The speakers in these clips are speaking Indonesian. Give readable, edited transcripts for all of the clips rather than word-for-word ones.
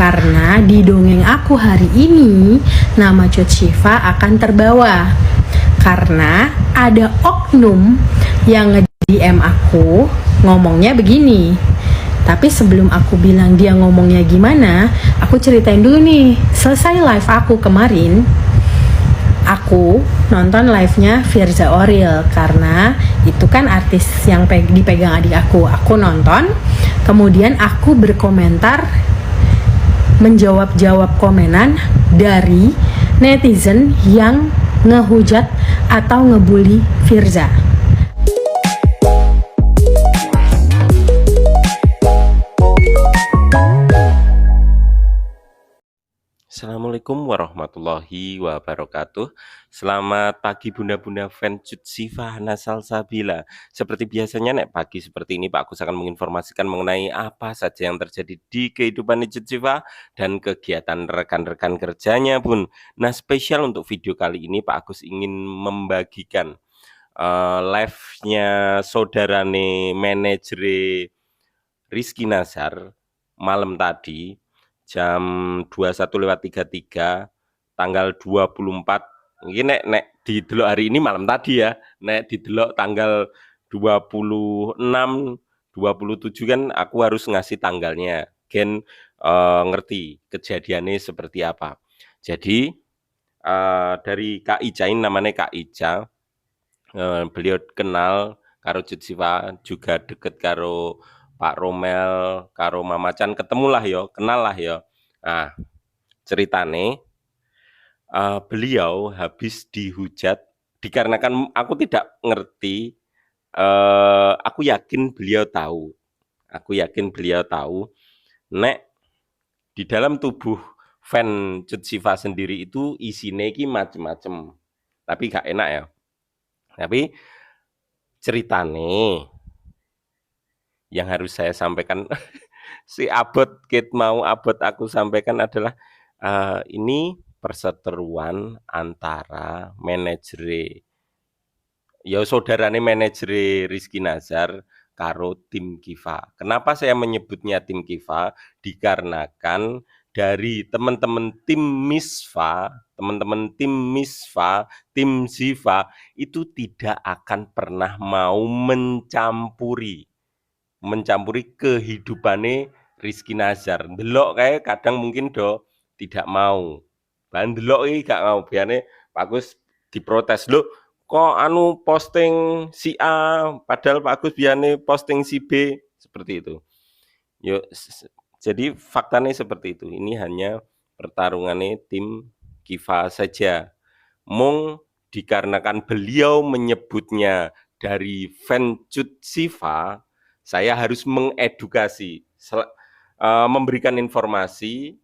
Karena di dongeng aku hari ini, nama Cut Syifa akan terbawa. Karena ada oknum yang nge-DM aku ngomongnya begini. Tapi sebelum aku bilang dia ngomongnya gimana, aku ceritain dulu nih. Selesai live aku kemarin, aku nonton live-nya Firza Oril karena itu kan artis yang dipegang adik aku. Aku nonton, kemudian aku berkomentar, menjawab komenan dari netizen yang ngehujat atau ngebully Firza. Assalamualaikum warahmatullahi wabarakatuh. Selamat pagi bunda-bunda fans Cut Syifa Nasal Sabila. Seperti biasanya nek pagi seperti ini Pak Agus akan menginformasikan mengenai apa saja yang terjadi di kehidupan Cut Syifa dan kegiatan rekan-rekan kerjanya pun. Nah, spesial untuk video kali ini Pak Agus ingin membagikan live-nya saudarane manajer Rizky Nazar malam tadi jam 21.33 tanggal 24. Ini nek didelok hari ini malam tadi ya. Nek didelok tanggal 26, 27 kan aku harus ngasih tanggalnya. Gen ngerti kejadiannya seperti apa. Jadi dari Kak Ica, ini namanya Kak Ica. Beliau kenal karo Cut Syifa, juga deket karo Pak Romel, karo Mama Chan, ketemulah yo, kenal lah yo. Nah, ceritane beliau habis dihujat dikarenakan aku tidak ngerti. Aku yakin beliau tahu. Aku yakin beliau tahu. Nek di dalam tubuh fan Cut Syifa sendiri itu isinya iki macem-macem. Tapi gak enak ya. Tapi ceritane yang harus saya sampaikan si abot aku sampaikan adalah ini perseteruan antara manajer ya saudarane manajer Rizky Nazar karo tim Kiva. Kenapa saya menyebutnya tim Kiva? Dikarenakan dari teman-teman tim Misfa, tim Ziva itu tidak akan pernah mau mencampuri kehidupane Rizky Nazar. Ndelok kayak kadang mungkin tidak mau. Bahan ndelok iki gak mau, biane Pak Agus diprotes. Loh, kok anu posting si A padahal Pak Agus biane posting si B, seperti itu. Yo jadi faktanya seperti itu. Ini hanya pertarungannya tim Kiva saja. Mung dikarenakan beliau menyebutnya dari fan Cut Syifa, saya harus mengedukasi, memberikan informasi,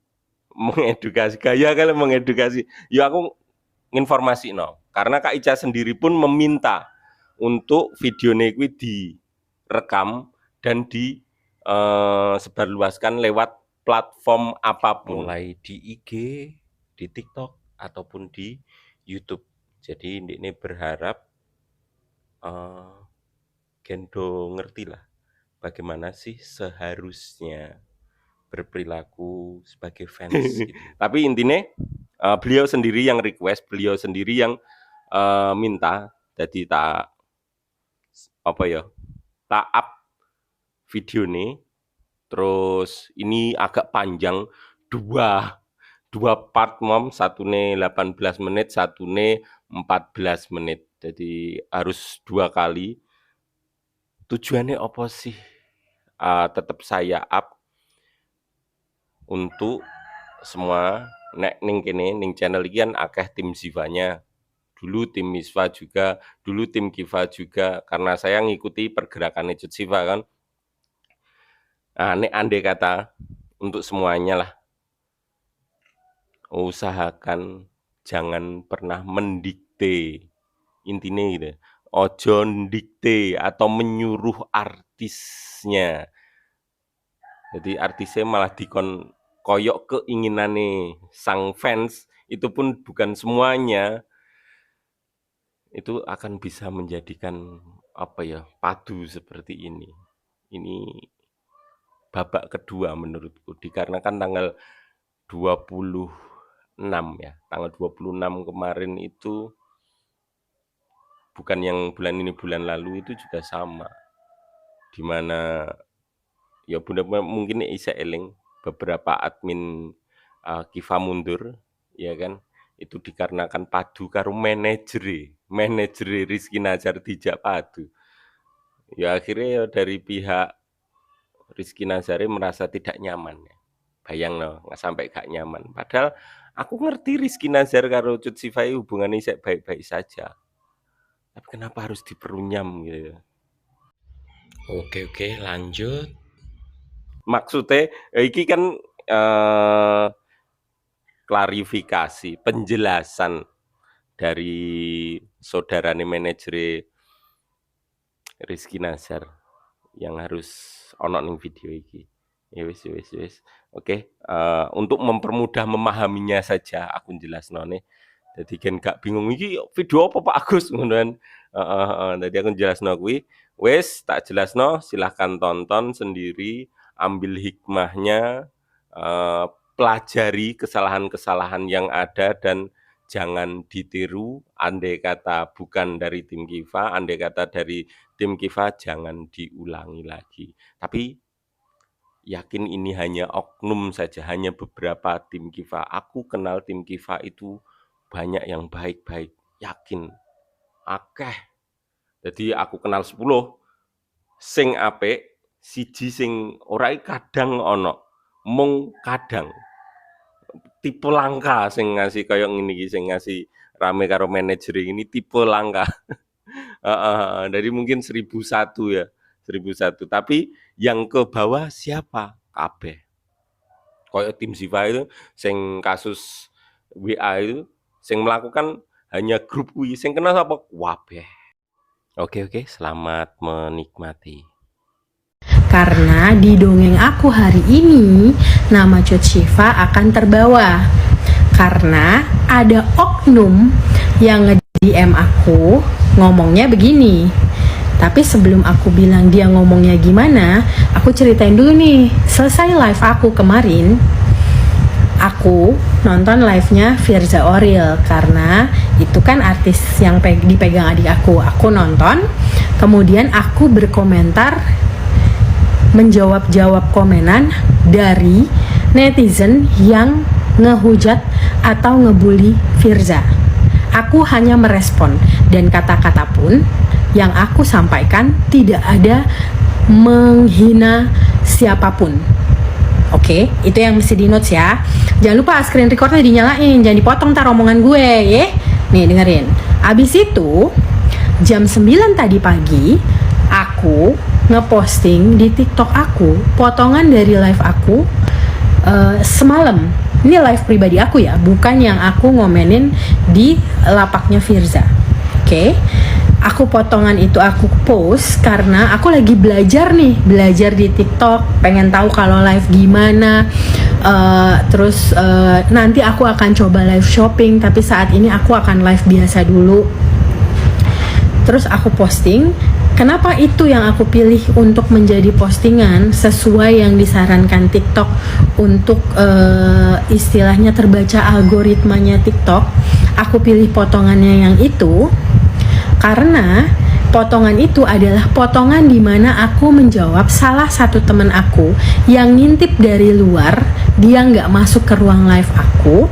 mengedukasi. Gaya kali mengedukasi. Ya aku informasi no. Karena Kak Ica sendiri pun meminta untuk video ini direkam dan disebarluaskan lewat platform apapun, mulai di IG, di TikTok ataupun di YouTube. Jadi ini berharap Gendo ngerti lah bagaimana sih seharusnya berperilaku sebagai fans gitu. Tapi intinya beliau sendiri yang request, beliau sendiri yang minta, jadi tak up video nih. Terus ini agak panjang, dua part mom, satu nih 18 menit, satu nih 14 menit. Jadi harus 2 kali. Tujuannya apa sih? Tetap saya up untuk semua nek ning kene ning channel iki kan akeh tim Zivanya. Dulu tim Misfa juga, dulu tim Kiva juga, karena saya ngikuti pergerakan Cut Syifa kan. Nek andai kata untuk semuanya lah, usahakan jangan pernah mendikte, intinya gitu. Ojo dikte atau menyuruh artisnya. Jadi artisnya malah dikon koyok keinginane sang fans, itu pun bukan semuanya. Itu akan bisa menjadikan padu seperti ini. Ini babak kedua menurutku, dikarenakan tanggal 26 ya, tanggal 26 kemarin itu, bukan yang bulan ini, bulan lalu itu juga sama. Di mana ya bener-bener mungkin isih eling beberapa admin Kiva mundur, ya kan? Itu dikarenakan padu karo manajere Rizky Nazar dijak padu. Ya akhirnya ya dari pihak Rizky Nazar merasa tidak nyaman ya. Bayang no, nggak sampai gak nyaman. Padahal aku ngerti Rizky Nazar karo Cut Sifai hubungannya baik-baik saja. Tapi kenapa harus diperunyam gitu? Oke, lanjut. Maksudnya, iki kan klarifikasi, penjelasan dari saudarane manajer Rizky Nazar yang harus ono ning video iki. Ya wis. Oke, untuk mempermudah memahaminya saja aku jelasnone. Jadi kan gak bingung iki video apa Pak Agus ngono kan. Dadi aku jelasno kuwi, wis tak jelasno, silahkan tonton sendiri, ambil hikmahnya, pelajari kesalahan-kesalahan yang ada dan jangan ditiru. Andai kata bukan dari tim Kiva, andai kata dari tim Kiva, jangan diulangi lagi. Tapi yakin ini hanya oknum saja, hanya beberapa tim Kiva. Aku kenal tim Kiva itu banyak yang baik-baik, yakin. Akeh. Jadi aku kenal 10 sing apik, siji sing ora kadang ono. Mung kadang. Tipe langka sing ngasih kaya ngene iki, sing ngasih rame karo manajer ini tipe langka. Dari mungkin 1001 ya, 1001. Tapi yang ke bawah siapa? Kabeh. Kaya tim Siva itu, sing kasus WA itu, sing melakukan hanya grup kuwi, sing kenal apa? Wabeh. Oke, selamat menikmati. Karena di dongeng aku hari ini, nama Cut Syifa akan terbawa. Karena ada oknum yang nge-DM aku, ngomongnya begini. Tapi sebelum aku bilang dia ngomongnya gimana, aku ceritain dulu nih. Selesai live aku kemarin, aku nonton live-nya Firza Oril karena itu kan artis yang dipegang adik aku. Aku nonton, kemudian aku berkomentar, menjawab komenan dari netizen yang ngehujat atau ngebully Firza. Aku hanya merespon, dan kata-kata pun yang aku sampaikan tidak ada menghina siapapun. Oke, itu yang mesti di notes ya. Jangan lupa screen recordnya dinyalain, jangan dipotong tar omongan gue ya. Nih dengerin. Abis itu jam 9 tadi pagi aku ngeposting di TikTok aku potongan dari live aku semalam. Ini live pribadi aku ya, bukan yang aku ngomenin di lapaknya Firza. Oke. Aku potongan itu aku post karena aku lagi belajar di TikTok, pengen tahu kalau live gimana. Terus nanti aku akan coba live shopping, tapi saat ini aku akan live biasa dulu. Terus aku posting. Kenapa itu yang aku pilih untuk menjadi postingan sesuai yang disarankan TikTok untuk istilahnya terbaca algoritmanya TikTok. Aku pilih potongannya yang itu karena potongan itu adalah potongan di mana aku menjawab salah satu teman aku yang ngintip dari luar. Dia nggak masuk ke ruang live aku.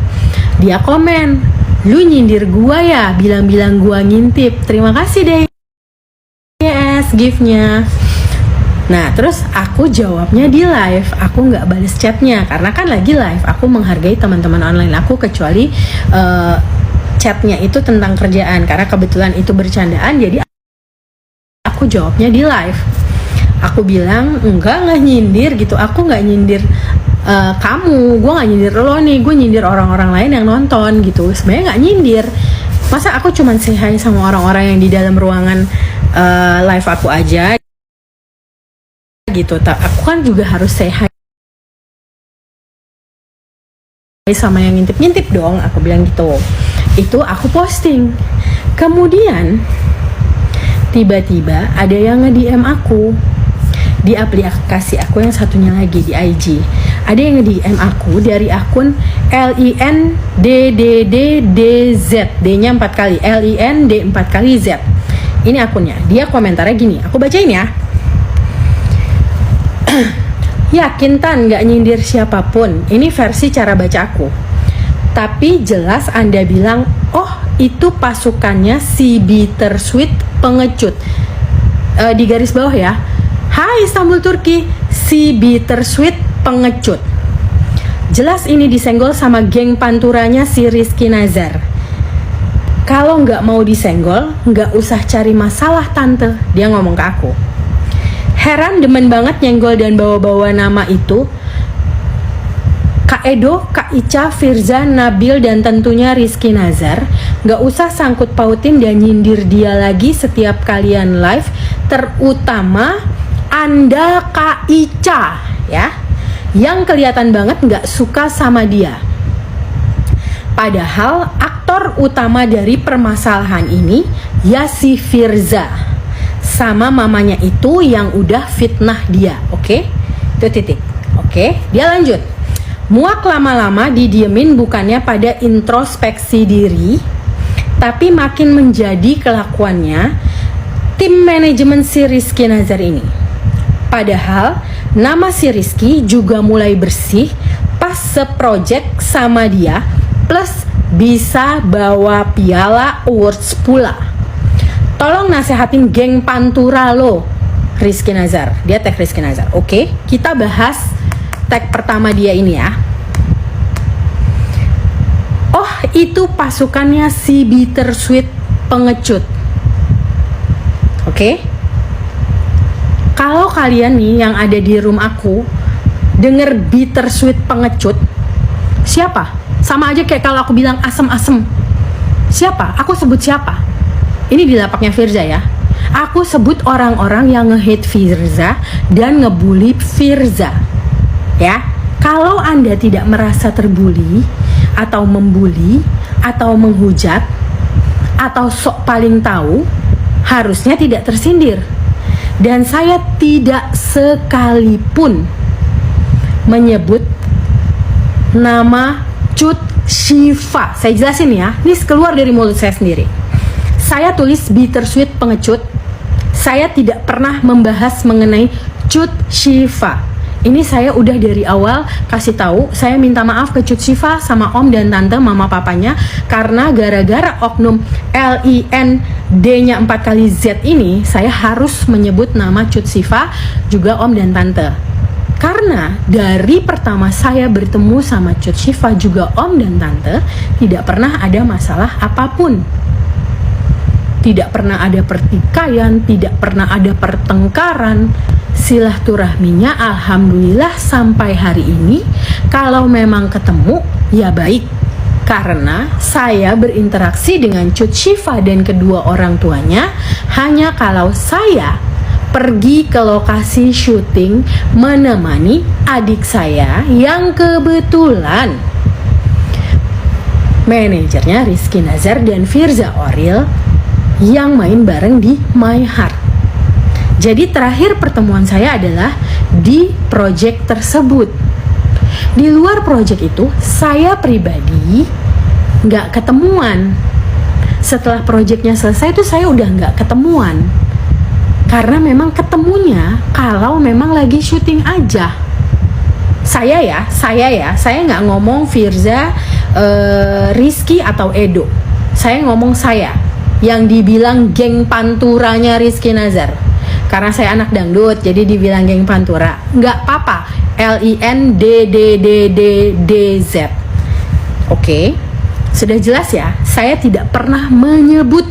Dia komen, "Lu nyindir gua ya, bilang-bilang gua ngintip. Terima kasih deh yes gift-nya." Nah terus aku jawabnya di live. Aku nggak balas chatnya karena kan lagi live. Aku menghargai teman-teman online aku, kecuali chatnya itu tentang kerjaan, karena kebetulan itu bercandaan, jadi aku jawabnya di live. Aku bilang enggak nyindir gitu, aku nggak nyindir kamu, gue nggak nyindir lo nih, gue nyindir orang-orang lain yang nonton gitu. Sebenarnya nggak nyindir, masa aku cuman say hi sama orang-orang yang di dalam ruangan live aku aja gitu. Aku kan juga harus say hi sama yang ngintip-ngintip dong, aku bilang gitu. Itu aku posting. Kemudian tiba-tiba ada yang nge-DM aku di aplikasi aku yang satunya lagi di IG. ada yang nge-DM aku dari akun LINDDDDZ, D-nya 4 kali, LIND 4 kali Z. Ini akunnya. Dia komentarnya gini, aku bacain ya. Yakin Tan gak nyindir siapapun. Ini versi cara baca aku. Tapi jelas Anda bilang, oh itu pasukannya si Bittersweet pengecut. Di garis bawah ya. Hai Istanbul Turki, si Bittersweet pengecut. Jelas ini disenggol sama geng panturanya si Rizky Nazar. Kalau nggak mau disenggol, nggak usah cari masalah tante. Dia ngomong ke aku. Heran demen banget nyenggol dan bawa-bawa nama itu. Kak Edo, Kak Ica, Firza, Nabil, dan tentunya Rizky Nazar. Nggak usah sangkut pautin dan nyindir dia lagi setiap kalian live. Terutama Anda Kak Ica ya, yang kelihatan banget nggak suka sama dia. Padahal aktor utama dari permasalahan ini ya si Firza sama mamanya itu yang udah fitnah dia. Oke? Itu titik. Oke, dia lanjut. Muak lama-lama didiemin bukannya pada introspeksi diri, tapi makin menjadi kelakuannya tim manajemen si Rizky Nazar ini. Padahal nama si Rizky juga mulai bersih pas seproject sama dia, plus bisa bawa piala awards pula. Tolong nasehatin geng Pantura lo, Rizky Nazar. Dia tag Rizky Nazar. Oke, kita bahas tag pertama dia ini ya. Oh, itu pasukannya si Bittersweet pengecut. Oke. Kalau kalian nih yang ada di room aku denger Bittersweet pengecut, siapa? Sama aja kayak kalau aku bilang asem-asem. Siapa? Aku sebut siapa? Ini di lapaknya Firza ya. Aku sebut orang-orang yang nge-hate Firza dan ngebully Firza. Ya, kalau Anda tidak merasa terbuli atau membuli atau menghujat atau sok paling tahu, harusnya tidak tersindir. Dan saya tidak sekalipun menyebut nama Cut Syifa. Saya jelasin ya, ini keluar dari mulut saya sendiri. Saya tulis Bittersweet pengecut. Saya tidak pernah membahas mengenai Cut Syifa. Ini saya udah dari awal kasih tahu, saya minta maaf ke Cut Syifa sama om dan tante mama papanya karena gara-gara oknum LIND-nya 4 kali Z ini, saya harus menyebut nama Cut Syifa juga om dan tante. Karena dari pertama saya bertemu sama Cut Syifa juga om dan tante, tidak pernah ada masalah apapun. Tidak pernah ada pertikaian, tidak pernah ada pertengkaran. Silaturahminya alhamdulillah sampai hari ini. Kalau memang ketemu ya baik, karena saya berinteraksi dengan Cut Syifa dan kedua orang tuanya hanya kalau saya pergi ke lokasi syuting menemani adik saya yang kebetulan manajernya Rizky Nazar dan Firza Oril yang main bareng di My Heart. Jadi terakhir pertemuan saya adalah di project tersebut. Di luar project itu, saya pribadi nggak ketemuan. Setelah projectnya selesai itu saya udah nggak ketemuan. Karena memang ketemunya kalau memang lagi syuting aja. Saya nggak ngomong Firza, Rizky atau Edo. Saya ngomong saya, yang dibilang geng panturanya Rizky Nazar. Karena saya anak dangdut, jadi dibilang geng Pantura. Nggak apa-apa, LINDDDDZ. Oke, sudah jelas ya. Saya tidak pernah menyebut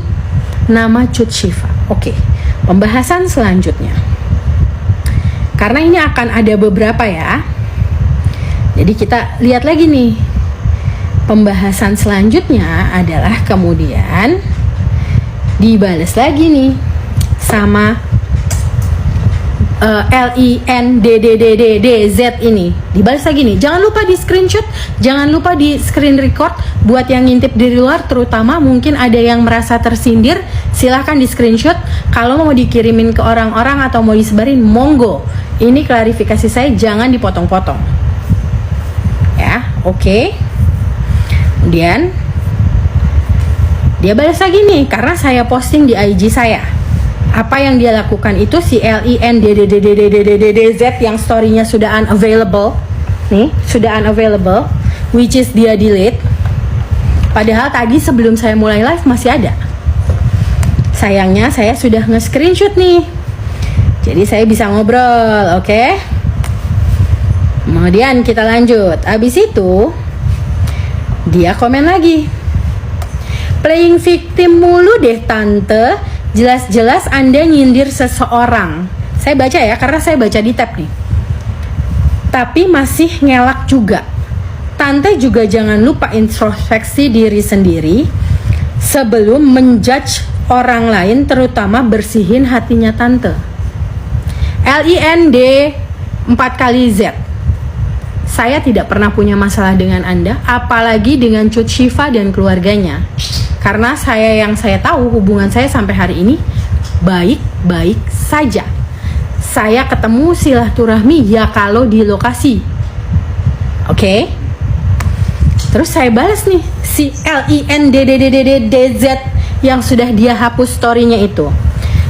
nama Cut Syifa. Oke, pembahasan selanjutnya. Karena ini akan ada beberapa ya. Jadi kita lihat lagi nih. Pembahasan selanjutnya adalah kemudian dibales lagi nih sama LINDDDDZ ini. Dibalas lagi nih. Jangan lupa di screenshot, jangan lupa di screen record. Buat yang ngintip dari luar terutama, mungkin ada yang merasa tersindir, silahkan di screenshot. Kalau mau dikirimin ke orang-orang atau mau disebarin, monggo. Ini klarifikasi saya, jangan dipotong-potong. oke. Kemudian dia balas lagi nih, karena saya posting di IG saya. Apa yang dia lakukan itu si LINDDDDDDDZ yang story-nya sudah unavailable. Nih, sudah unavailable, which is dia delete. Padahal tadi sebelum saya mulai live masih ada. Sayangnya saya sudah nge-screenshot nih. Jadi saya bisa ngobrol, oke? Kemudian kita lanjut. Abis itu dia komen lagi. Playing victim mulu deh tante. Jelas-jelas Anda nyindir seseorang. Saya baca ya, karena saya baca di tab nih. Tapi masih ngelak juga. Tante juga jangan lupa introspeksi diri sendiri sebelum menjudge orang lain, terutama bersihin hatinya tante. LIND 4 kali Z. Saya tidak pernah punya masalah dengan Anda, apalagi dengan Cut Syifa dan keluarganya. Karena yang saya tahu hubungan saya sampai hari ini baik-baik saja. Saya ketemu silaturahmi ya kalau di lokasi. Oke? Terus saya balas nih si LINDDDDDZ yang sudah dia hapus story-nya itu.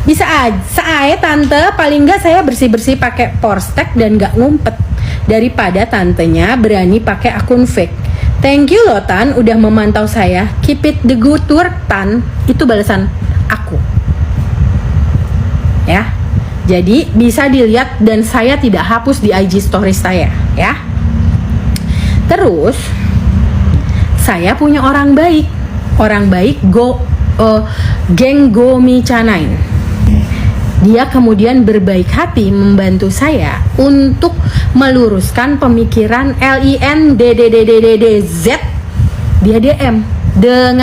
Bisa aja tante, paling nggak saya bersih-bersih pakai Porstek dan nggak ngumpet daripada tantenya berani pakai akun fake. Thank you loh Tan, udah memantau saya. Keep it the good work Tan. Itu balasan aku. Ya. Jadi bisa dilihat dan saya tidak hapus di IG stories saya, ya. Terus saya punya orang baik. Orang baik geng Gomi Chanain. Dia kemudian berbaik hati membantu saya untuk meluruskan pemikiran LINDDDDDZ. Dia DM dengan